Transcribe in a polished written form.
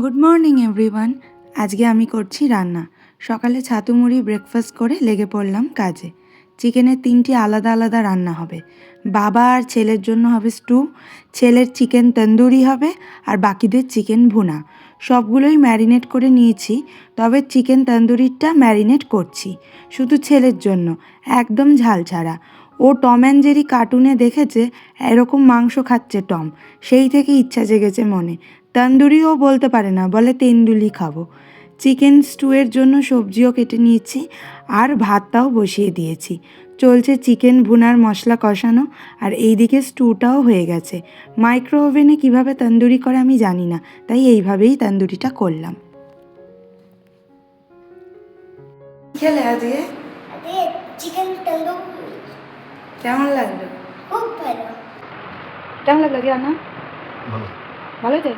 Good morning everyone. আজকে আমি করছি রান্না। সকালে ছাতু মুড়ি ব্রেকফাস্ট করে লেগে পড়লাম কাজে। চিকেনের 3টি আলাদা আলাদা রান্না হবে। বাবা আর ছেলের জন্য হবে স্টু, ছেলের চিকেন তন্দুরি হবে, আর বাকিদের চিকেন ভুনা। সবগুলোই ম্যারিনেট করে নিয়েছি, তবে চিকেন তন্দুরিটা ম্যারিনেট করছি শুধু ছেলের জন্য, একদম ঝাল ছাড়া। ও টম অ্যান্ড জেরি কার্টুনে দেখেছে এরকম মাংস খাচ্ছে টম, সেই থেকে ইচ্ছা জেগেছে মনে। তন্দুরিও বলতে পারে না, বলে তেন্দুলি খাবো। চিকেন স্টুয়ের জন্য সবজিও কেটে নিয়েছি আর ভাতটাও বসিয়ে দিয়েছি। চলছে চিকেন ভুনার মশলা কষানো, আর এইদিকে স্টুটাও হয়ে গেছে। মাইক্রো ওভেনে কীভাবে তন্দুরি করে আমি জানি না, তাই এইভাবেই তন্দুরিটা করলাম। খেলে আজকে চিকেন তন্দুরি কেমন লাগলো? খুব ভালো। কেমন লাগলো কি রান্না? ভালো হয়েছে?